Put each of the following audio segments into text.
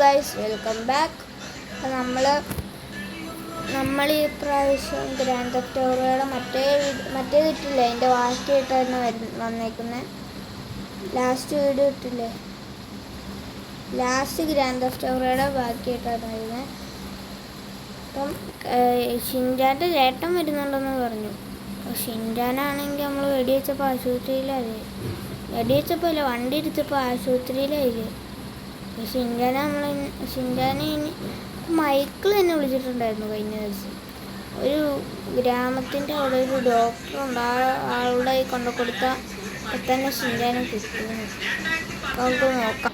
Guys, welcome back. നമ്മൾ ഈ പ്രാവശ്യം ഗ്രാൻഡ് തെഫ്റ്റ് ഓട്ടോയുടെ മറ്റേത് ഇട്ടില്ലേ, അതിൻ്റെ ബാക്കിയായിട്ടാണ് വന്നേക്കുന്നത്. ലാസ്റ്റ് വീഡിയോ ഇട്ടില്ലേ, ലാസ്റ്റ് ഗ്രാൻഡ് തെഫ്റ്റ് ഓട്ടോയുടെ ബാക്കിയായിട്ടാണ് വരുന്നത്. അപ്പം ഷിൻജാൻ്റെ ചേട്ടൻ വരുന്നുണ്ടെന്ന് പറഞ്ഞു. ഷിൻജാനാണെങ്കിൽ നമ്മൾ വെടിവെച്ചപ്പോൾ ആശുപത്രിയിലായി. വെടിവെച്ചപ്പോൾ അല്ല, വണ്ടി എടുത്തപ്പോൾ ആശുപത്രിയിലായില്ലേ. ഷിൻജാനെ മൈക്കിൾ എന്നെ വിളിച്ചിട്ടുണ്ടായിരുന്നു കഴിഞ്ഞ ദിവസം. ഒരു ഗ്രാമത്തിൻ്റെ അവിടെ ഒരു ഡോക്ടറുണ്ട്, ആളുടെ കൊണ്ടു കൊടുത്താൽ തന്നെ ഷിൻജാനെ കിട്ടുന്നു. നമുക്ക് നോക്കാം.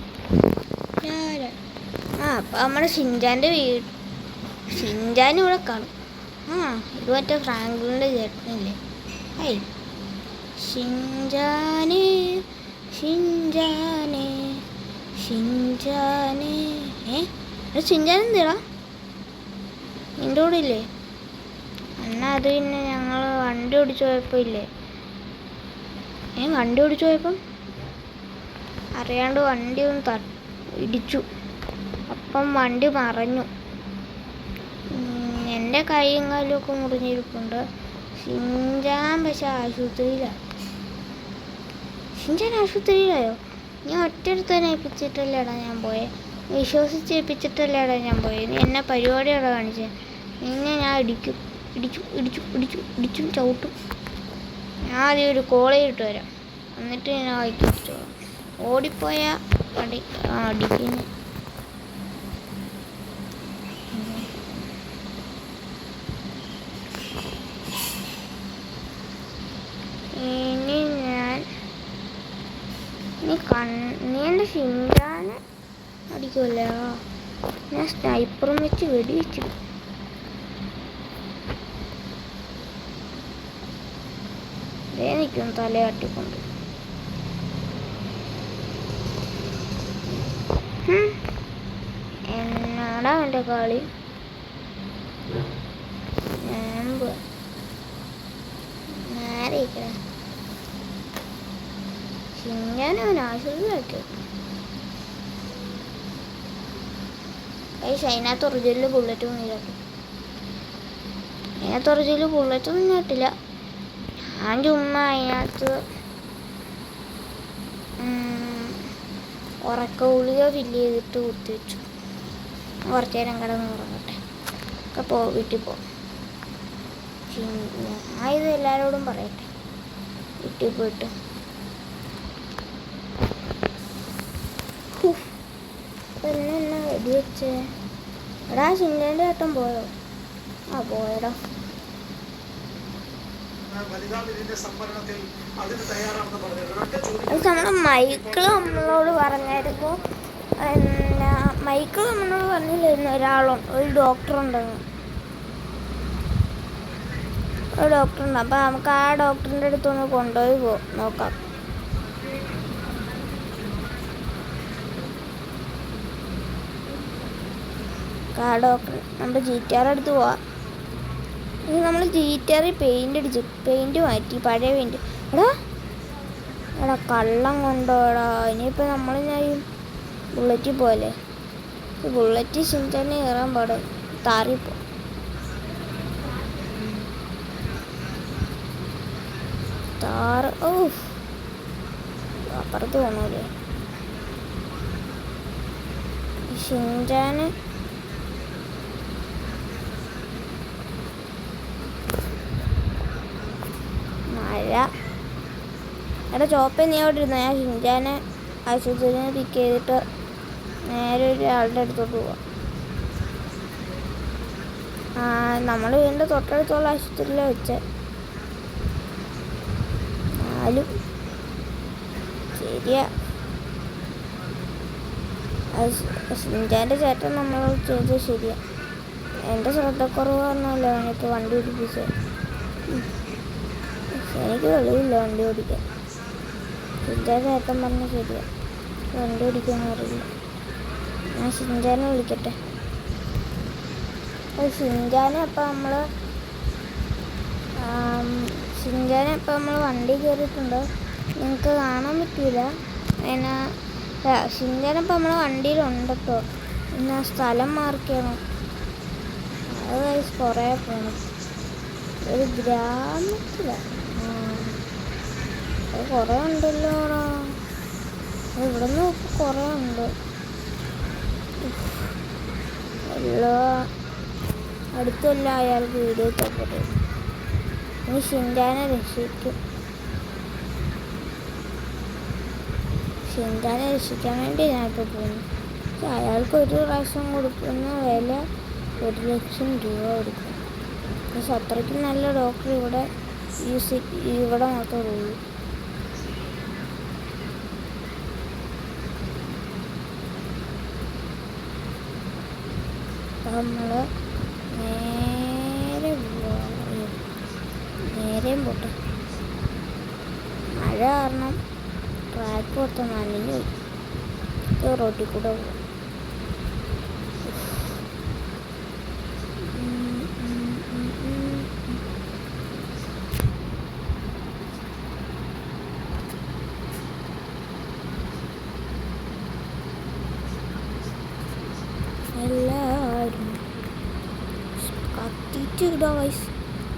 അപ്പം നമ്മുടെ ഷിൻജാൻ്റെ ഷിൻജാൻ ഇവിടെ കാണും. ഇത് മറ്റേ ഫ്രാങ്ക്ലിൻ്റെ ചേട്ടനില്ലേ. ഷിൻജാനെ ഷിൻജാനെ ഷിൻജാനെ ഷിൻജാൻ എന്തിടാ നിൻ്റെ കൂടെ ഇല്ലേ? എന്നാൽ അത് പിന്നെ ഞങ്ങൾ വണ്ടി ഓടിച്ചു പോയപ്പോൾ ഇല്ലേ, വണ്ടി ഓടിച്ചു പോയപ്പം അറിയാണ്ട് വണ്ടി ഒന്ന് ഇടിച്ചു. അപ്പം വണ്ടി മറഞ്ഞു. എൻ്റെ കൈയും കാലും ഒക്കെ മുറിഞ്ഞിരിപ്പുണ്ട്. ഷിൻജാൻ പക്ഷെ ആശുപത്രിയിലാണ്. ഷിൻജാൻ ആശുപത്രിയിലായോ? നീ ഒറ്റടുത്തന്നെ ഏൽപ്പിച്ചിട്ടല്ലേടാ ഞാൻ പോയെ, വിശ്വസിച്ച് ഏൽപ്പിച്ചിട്ടല്ലേടാ ഞാൻ പോയത്. നീ എന്നെ പരിപാടിയോടെ കാണിച്ചത്. നിന്നെ ഞാൻ ഇടിച്ചും ചവിട്ടും. ഞാൻ ആദ്യം ഒരു കോളേജിട്ട് വരാം, എന്നിട്ട് ഞാൻ വായിക്കിച്ചു. ഓടിപ്പോയാൽ അടിക്കുന്നു. ഇനി നീ എൻ്റെ ഷിൻജാനെ അടിക്കുമല്ലോ. ഞാൻ സ്നൈപ്പറും വെച്ച് വെടിവെച്ചു. നിൽക്കും തല തട്ടിക്കൊണ്ട്. എന്നാടാ എൻ്റെ കളി. നേരെ ഷിൻജാൻ ആശുപത്രിയിലാക്കി. അതിനകത്ത് ഒറിജിനൽ ബുള്ളറ്റ് നീരാക്കി. അതിനകത്ത് ഒറിജിനൽ ബുള്ളറ്റൊന്നും ഞാട്ടില്ല. ഞാൻ ചുമ്മാ അതിനകത്ത് ഉറക്ക ഗുളിക ഫില്ല് ചെയ്തിട്ട് കുത്തിവെച്ചു. കുറച്ച് നേരം കിടന്ന് ഉറങ്ങട്ടെ, ഒക്കെ വീട്ടിൽ പോകും. ഞാൻ ഇത് എല്ലാവരോടും പറയട്ടെ, വീട്ടിൽ പോയിട്ട്. എന്നാ വെടിവെച്ചേ? എടാ ഷിൻജാൻ്റെ ഏട്ടൻ പോയോ? പോയടാ. നമ്മുടെ മൈക്കിൾ നമ്മളോട് പറഞ്ഞായിരുന്നു. മൈക്കിൾ നമ്മളോട് പറഞ്ഞില്ലായിരുന്നു ഒരു ഡോക്ടറുണ്ടെന്ന്. ഒരു ഡോക്ടറുണ്ട്. അപ്പം നമുക്ക് ആ ഡോക്ടറിൻ്റെ അടുത്തൊന്ന് കൊണ്ടുപോയി നോക്കാം. ഡോക്ടർ നമ്മുടെ GTR എടുത്ത് പോവാം. ഇത് നമ്മൾ GTR പെയിൻറ്റ് മാറ്റി, പഴയ പെയിൻറ്റ്. എടാ കള്ളം കൊണ്ടോടാ. ഇനിയിപ്പോൾ നമ്മൾ ഞാൻ ബുള്ളറ്റിൽ പോലെ ബുള്ളറ്റ് ഷിൻജാനെ കയറാൻ പാടും. താറിപ്പോ അപ്പുറത്ത് പോണല്ലേ ഷിൻജാന്. മഴ. എടാ ചോപ്പേ നീ അവിടെ ഇരുന്നു. ഞാൻ ഷിൻജാനെ ആശുപത്രിയിൽ പിക്ക് ചെയ്തിട്ട് നേരെ ഒരാളുടെ അടുത്തോട്ട് പോവാം. നമ്മൾ വീണ്ടും തൊട്ടടുത്തുള്ള ആശുപത്രിയിലാണ് വെച്ചത്. എന്നാലും ശരിയാ, ഷിൻജാൻ്റെ ചേട്ടൻ നമ്മൾ ചെയ്തത് ശരിയാ. എൻ്റെ ശ്രദ്ധക്കുറവ് പറഞ്ഞല്ലോ അവനിപ്പോൾ വണ്ടി ഓടിപ്പിച്ചത്. എനിക്ക് വെളിവില്ല വണ്ടി ഓടിക്കാൻ. ഷിൻജാൻ്റെ ചേട്ടൻ പറഞ്ഞ ശരിയാ, വണ്ടി ഓടിക്കാന്ന് അറിയില്ല. ഞാൻ ഷിൻജാനെ വിളിക്കട്ടെ. ഷിൻജാനെ അപ്പം നമ്മൾ വണ്ടി കയറിയിട്ടുണ്ട്. നിങ്ങൾക്ക് കാണാൻ പറ്റില്ല. പിന്നെ ഷിൻജാനിപ്പോൾ നമ്മളെ വണ്ടിയിലുണ്ട് കേട്ടോ. പിന്നെ സ്ഥലം മാർക്ക് ചെയ്യണം. അത് കുറേ പോകണം. ഒരു ഗ്രാമത്തിലാണ്. അത് കുറേ ഉണ്ടല്ലോ. ഇവിടെ നിന്ന് കുറേ ഉണ്ട്. എല്ലാം അടുത്തല്ല അയാൾക്ക് വീഡിയോ ഇട്ടപ്പെട്ടു. ഇനി ഷിൻചാനെ രക്ഷിക്കും. ഷിൻചാനെ രക്ഷിക്കാൻ വേണ്ടി ഞാനിപ്പോൾ പോകുന്നു. പക്ഷെ അയാൾക്ക് ഒരു പ്രാവശ്യം കൊടുക്കുന്ന വില 1,00,000 രൂപ കൊടുക്കും. പക്ഷെ അത്രയ്ക്കും നല്ല ഡോക്ടർ ഇവിടെ ഇവിടെ മാത്രമേ ഉള്ളൂ. നമ്മൾ നേരെയും പോട്ടെ. മഴ കാരണം ട്രാക്ക് കൊടുത്ത നനഞ്ഞു പോയി. റോട്ടിൽ കൂടെ പോകും. എല്ലാവരും കത്തിയിട്ട് ഇടുക വയസ്സ്.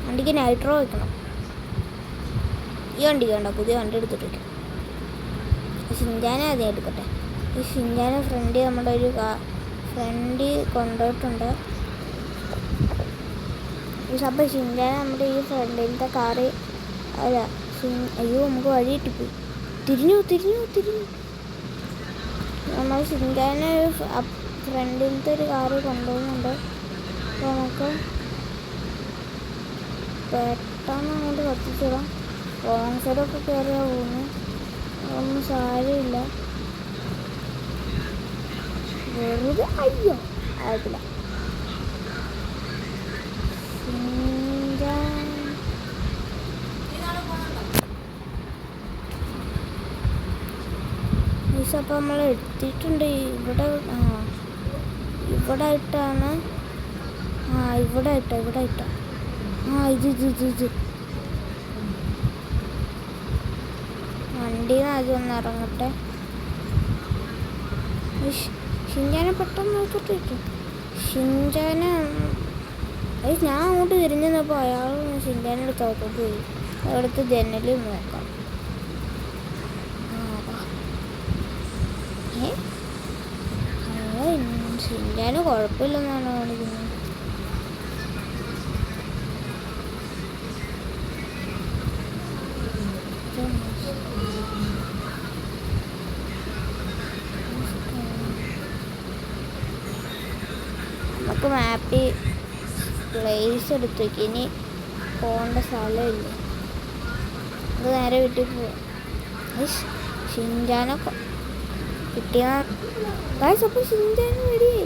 വണ്ടിക്ക് നൈട്രോ വയ്ക്കണം. ഈ വണ്ടി വേണ്ട, പുതിയ വണ്ടി എടുത്തിട്ട് വയ്ക്കണം. ഷിൻചാനെ ആദ്യം എടുക്കട്ടെ. ഈ ഷിൻചാനെ ഫ്രണ്ട് നമ്മുടെ ഒരു ഫ്രണ്ട് കൊണ്ടുപോയിട്ടുണ്ട്. അപ്പോൾ ഷിൻചാനെ നമ്മുടെ ഈ ഫ്രണ്ടിലത്തെ കാറ് അല്ല അയ്യോ നമുക്ക് വഴി കിട്ടിപ്പോയി. തിരിഞ്ഞു നമ്മൾ ഷിൻചാനെ ഫ്രണ്ടിലത്തെ ഒരു കാറ് കൊണ്ടുപോകുന്നുണ്ട്. അപ്പോൾ നമുക്ക് പെട്ടെന്ന് അങ്ങോട്ട് കത്തിച്ചിടാം. റോങ് സൈഡൊക്കെ കയറിയാ പോകുന്നു. ഒന്നും സാരമില്ല. വെറുതെ അയ്യോ ആയിട്ടില്ല. അപ്പോൾ നമ്മൾ എടുത്തിട്ടുണ്ട്. ഇവിടെ ഇട്ടാണ്. ഇവിടെ ഇട്ട ഇത് വണ്ടിയിൽ നിന്ന് ആദ്യം ഒന്ന് ഇറങ്ങട്ടെ. ഷിൻചാനെ പെട്ടെന്ന് നോക്കിട്ടിരിക്കും. ഷിൻചാനെ ഞാൻ അങ്ങോട്ട് തിരിഞ്ഞപ്പോൾ അയാൾ ഷിൻചാനെ എടുത്ത് അകത്തോട്ട് പോയി. അവിടുത്തെ ജനലിൽ നോക്കാം. ഷിൻചാന് കുഴപ്പമില്ലെന്നാണ് കാണിക്കുന്നത്. നമുക്ക് മാപ്പിൽ പ്ലേസ് എടുത്ത് വയ്ക്കും. ഇനി പോകേണ്ട സ്ഥലമില്ല. അത് നേരെ വീട്ടിൽ പോവാം. ഷിൻചാനെ കിട്ടിയ അപ്പോൾ ഷിൻചാന് റെഡിയായി.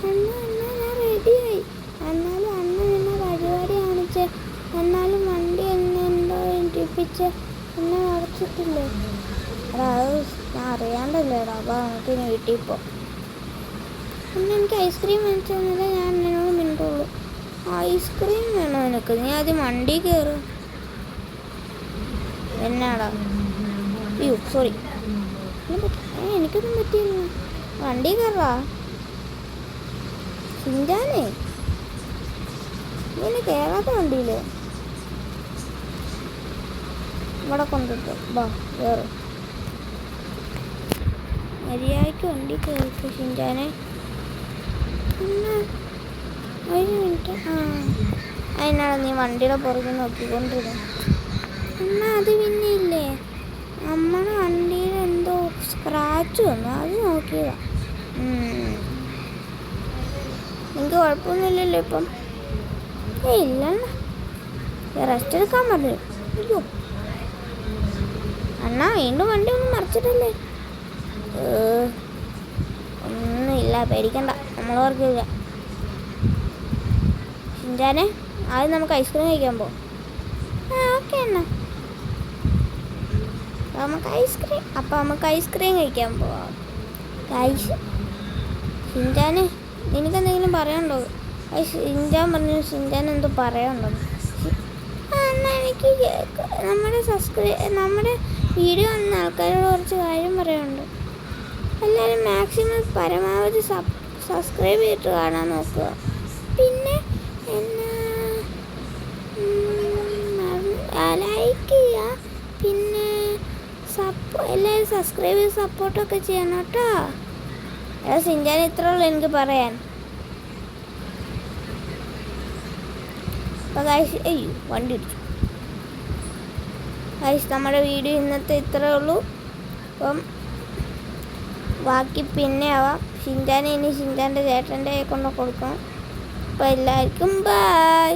ഞാൻ റെഡിയായി. എന്നാലും അണ്ണ എന്നെ പരിപാടി കാണിച്ച് എന്നാലും വണ്ടി എന്നെന്തോ ഇടിപ്പിച്ച് എന്നെ മറച്ചിട്ടില്ലേ. അത് ഞാൻ അറിയാണ്ടല്ലേടാ. അപ്പോൾ നമുക്ക് ഇനി വീട്ടിൽ പോവാം. പിന്നെ എനിക്ക് ഐസ്ക്രീം മേടിച്ചു തന്നില്ല. ഞാൻ എന്നോട് മിണ്ടുള്ളൂ. ഐസ്ക്രീം വേണോ നിനക്ക്? നീ ആദ്യം വണ്ടി കയറ്. എന്നാടാ? അയ്യോ സോറി. എനിക്കൊന്നും പറ്റിയില്ല. വണ്ടി കയറാ. ഷിൻചാനെ ഇങ്ങനെ കയറാത്ത വണ്ടിയില്ലേ? ഇവിടെ കൊണ്ടിട്ട് ബാ കയറ്. മര്യാദയ്ക്ക് വണ്ടി കയറിക്ക് ഷിൻചാനെ. ഒരു മിനിറ്റ്. അതിനാണ് നീ വണ്ടിയുടെ പുറകെ നോക്കിക്കൊണ്ടിരുന്നത്. എന്നാൽ അത് പിന്നെ ഇല്ലേ നമ്മുടെ വണ്ടിയിൽ എന്തോ സ്ക്രാച്ച് വന്നു. അത് നോക്കിയതാ. എനിക്ക് കുഴപ്പമൊന്നുമില്ലല്ലോ ഇപ്പം? ഇല്ലണ്ണ, റെസ്റ്റ് എടുക്കാൻ പറഞ്ഞു. അയ്യോ അണ്ണാ വീണ്ടും വണ്ടി ഒന്നും മറിച്ചിട്ടല്ലേ? ഒന്നുമില്ല, പേടിക്കണ്ട, നമ്മൾ ഓർക്കില്ല. ഷിൻചാനെ ആദ്യം നമുക്ക് ഐസ്ക്രീം കഴിക്കാൻ പോകാം. ഓക്കെ അണ്ണാ, നമുക്ക് ഐസ്ക്രീം കഴിക്കാൻ പോവാം. ഷിൻചാനെ നിനക്കെന്തെങ്കിലും പറയാനുണ്ടോ? ഷിൻചാൻ പറഞ്ഞു ഷിൻചാൻ എന്തോ പറയാനുണ്ടോ? എന്നാൽ എനിക്ക് നമ്മുടെ വീഡിയോ വന്ന ആൾക്കാരോട് കുറച്ച് കാര്യം പറയാനുണ്ട്. എല്ലാവരും മാക്സിമം പരമാവധി സബ്സ്ക്രൈബ് ചെയ്തിട്ട് കാണാൻ നോക്കുക. പിന്നെ എന്നാ ലൈക്ക് ചെയ്യുക. പിന്നെ എല്ലാവരും സബ്സ്ക്രൈബ് ചെയ്ത് സപ്പോർട്ടൊക്കെ ചെയ്യണം കേട്ടോ. സിഞ്ചാൻ ഇത്രേ ഉള്ളൂ എനിക്ക് പറയാൻ. അപ്പോൾ ഗൈസ് വണ്ടി ഇടിച്ചു. ഗൈസ് നമ്മുടെ വീഡിയോ ഇന്നത്തെ ഇത്രേ ഉള്ളൂ. അപ്പം ബാക്കി പിന്നെ ആവാം. ഷിൻചാനെ ഇനി ഷിൻചാൻ്റെ ചേട്ടൻ്റെ കൊണ്ട് കൊടുക്കണം. അപ്പോൾ എല്ലാവർക്കും ബൈ.